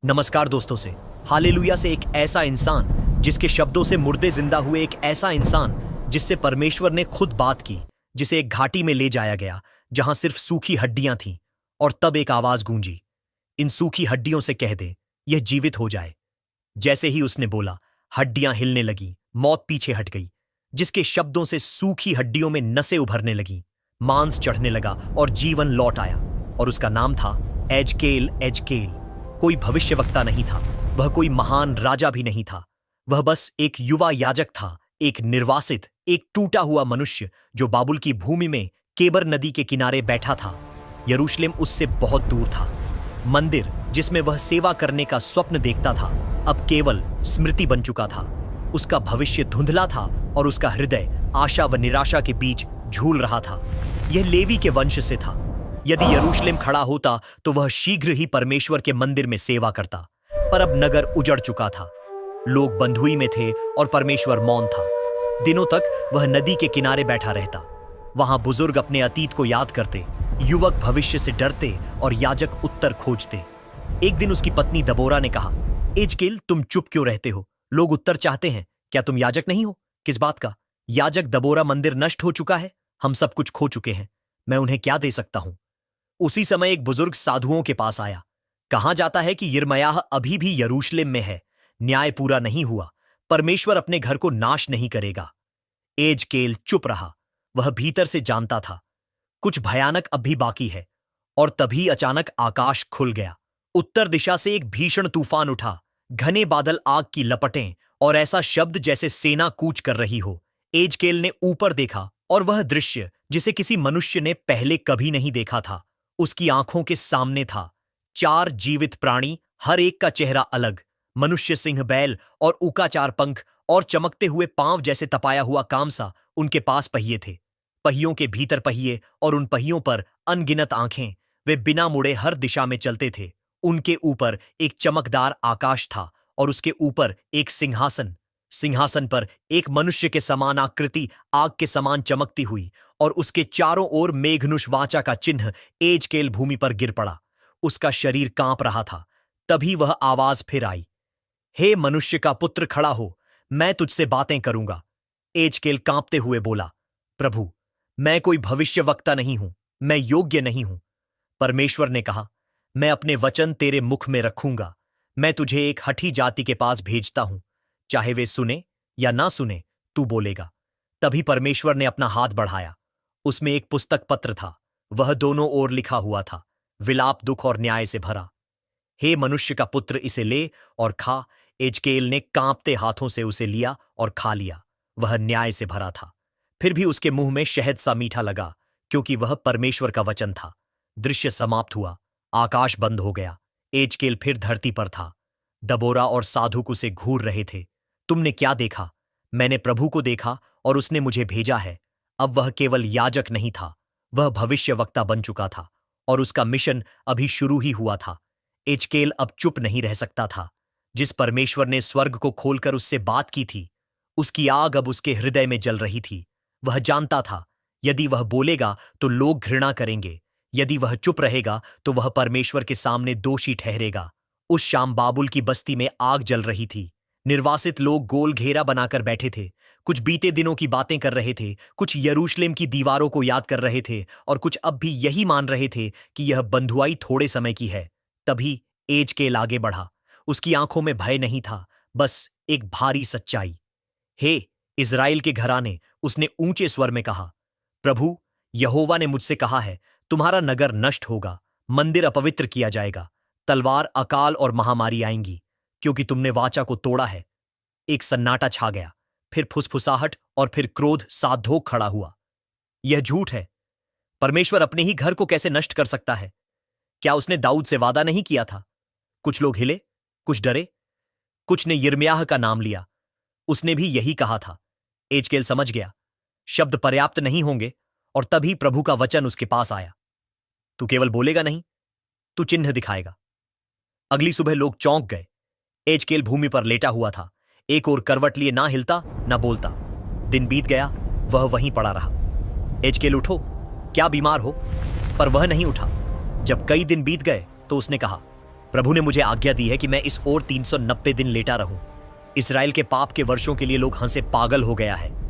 नमस्कार दोस्तों से। हालेलुया से एक ऐसा इंसान जिसके शब्दों से मुर्दे जिंदा हुए, एक ऐसा इंसान जिससे परमेश्वर ने खुद बात की, जिसे एक घाटी में ले जाया गया जहां सिर्फ सूखी हड्डियां थीं। और तब एक आवाज गूंजी, इन सूखी हड्डियों से कह दे यह जीवित हो जाए। जैसे ही उसने बोला, हड्डियां हिलने लगी, मौत पीछे हट गई। जिसके शब्दों से सूखी हड्डियों में नसें उभरने लगी, मांस चढ़ने लगा और जीवन लौट आया। और उसका नाम था एजकेल। एजकेल कोई भविष्यवक्ता नहीं था, वह कोई महान राजा भी नहीं था। वह बस एक युवा याजक था, एक निर्वासित, एक टूटा हुआ मनुष्य जो बाबुल की भूमि में केबर नदी के किनारे बैठा था। यरूशलेम उससे बहुत दूर था। मंदिर जिसमें वह सेवा करने का स्वप्न देखता था, अब केवल स्मृति बन चुका था। उसका भविष्य धुंधला था और उसका हृदय आशा व निराशा के बीच झूल रहा था। यह लेवी के वंश से था। यदि यरूशलेम खड़ा होता तो वह शीघ्र ही परमेश्वर के मंदिर में सेवा करता, पर अब नगर उजड़ चुका था। लोग बंधुई में थे और परमेश्वर मौन था। दिनों तक वह नदी के किनारे बैठा रहता। वहां बुजुर्ग अपने अतीत को याद करते, युवक भविष्य से डरते और याजक उत्तर खोजते। एक दिन उसकी पत्नी दबोरा ने कहा, एजकेल, तुम चुप क्यों रहते हो? लोग उत्तर चाहते हैं। क्या तुम याजक नहीं हो? किस बात का? याजक दबोरा, मंदिर नष्ट हो चुका है, हम सब कुछ खो चुके हैं, मैं उन्हें क्या दे सकता हूं? उसी समय एक बुजुर्ग साधुओं के पास आया। कहा जाता है कि यिर्मयाह अभी भी यरूशलेम में है। न्याय पूरा नहीं हुआ, परमेश्वर अपने घर को नाश नहीं करेगा। एजकेल चुप रहा। वह भीतर से जानता था कुछ भयानक अब भी बाकी है। और तभी अचानक आकाश खुल गया। उत्तर दिशा से एक भीषण तूफान उठा, घने बादल, आग की लपटें और ऐसा शब्द जैसे सेना कूच कर रही हो। एजकेल ने ऊपर देखा और वह दृश्य जिसे किसी मनुष्य ने पहले कभी नहीं देखा था उसकी आंखों के सामने था। 4 जीवित प्राणी, हर एक का चेहरा अलग। मनुष्य, सिंह, बैल और ऊका 4 पंख और चमकते हुए पांव जैसे तपाया हुआ कामसा। उनके पास पहिए थे, पहियों के भीतर पहिए और उन पहियों पर अनगिनत आंखें। वे बिना मुड़े हर दिशा में चलते थे। उनके ऊपर एक चमकदार आकाश था और उसके ऊपर एक सिंहासन। सिंहासन पर एक मनुष्य के समान आकृति, आग के समान चमकती हुई, और उसके चारों ओर मेघनुष वाचा का चिन्ह। एजकेल भूमि पर गिर पड़ा। उसका शरीर कांप रहा था। तभी वह आवाज फिर आई, हे मनुष्य का पुत्र, खड़ा हो, मैं तुझसे बातें करूंगा। एजकेल कांपते हुए बोला, प्रभु, मैं कोई भविष्यवक्ता नहीं हूं, मैं योग्य नहीं हूं। परमेश्वर ने कहा, मैं अपने वचन तेरे मुख में रखूंगा। मैं तुझे एक हठी जाति के पास भेजता हूं, चाहे वे सुने या ना सुने, तू बोलेगा। तभी परमेश्वर ने अपना हाथ बढ़ाया। उसमें एक पुस्तक पत्र था। वह दोनों ओर लिखा हुआ था, विलाप, दुख और न्याय से भरा। हे मनुष्य का पुत्र, इसे ले और खा। एजकेल ने कांपते हाथों से उसे लिया और खा लिया। वह न्याय से भरा था, फिर भी उसके मुंह में शहद सा मीठा लगा, क्योंकि वह परमेश्वर का वचन था। दृश्य समाप्त हुआ, आकाश बंद हो गया। एजकेल फिर धरती पर था। दबोरा और साधुक उसे घूर रहे थे। तुमने क्या देखा? मैंने प्रभु को देखा और उसने मुझे भेजा है। अब वह केवल याजक नहीं था, वह भविष्यवक्ता बन चुका था और उसका मिशन अभी शुरू ही हुआ था। एजकेल अब चुप नहीं रह सकता था। जिस परमेश्वर ने स्वर्ग को खोलकर उससे बात की थी, उसकी आग अब उसके हृदय में जल रही थी। वह जानता था, यदि वह बोलेगा तो लोग घृणा करेंगे, यदि वह चुप रहेगा तो वह परमेश्वर के सामने दोषी ठहरेगा। उस शाम बाबुल की बस्ती में आग जल रही थी। निर्वासित लोग गोल घेरा बनाकर बैठे थे। कुछ बीते दिनों की बातें कर रहे थे, कुछ यरूशलेम की दीवारों को याद कर रहे थे, और कुछ अब भी यही मान रहे थे कि यह बंधुआई थोड़े समय की है। तभी एजकेल आगे बढ़ा। उसकी आंखों में भय नहीं था, बस एक भारी सच्चाई। हे इज़राइल के घराने, उसने ऊंचे स्वर में कहा, प्रभु यहोवा ने मुझसे कहा है, तुम्हारा नगर नष्ट होगा, मंदिर अपवित्र किया जाएगा। तलवार, अकाल और महामारी आएंगी, क्योंकि तुमने वाचा को तोड़ा है। एक सन्नाटा छा गया, फिर फुसफुसाहट और फिर क्रोध साधोक खड़ा हुआ। यह झूठ है। परमेश्वर अपने ही घर को कैसे नष्ट कर सकता है? क्या उसने दाऊद से वादा नहीं किया था? कुछ लोग हिले, कुछ डरे, कुछ ने यिर्मयाह का नाम लिया। उसने भी यही कहा था। एजकेल समझ गया, शब्द पर्याप्त नहीं होंगे, और तभी प्रभु का वचन उसके पास आया, तू केवल बोलेगा नहीं, तू चिन्ह दिखाएगा। अगली सुबह लोग चौंक गए। एजकेल भूमि पर लेटा हुआ था, एक और करवट लिए, ना हिलता ना बोलता। दिन बीत गया, वह वहीं पड़ा रहा। एजकेल, उठो, क्या बीमार हो? पर वह नहीं उठा। जब कई दिन बीत गए तो उसने कहा, प्रभु ने मुझे आज्ञा दी है कि मैं इस और 390 दिन लेटा रहूं। इसराइल के पाप के वर्षों के लिए लोग हंसे पागल हो गया है।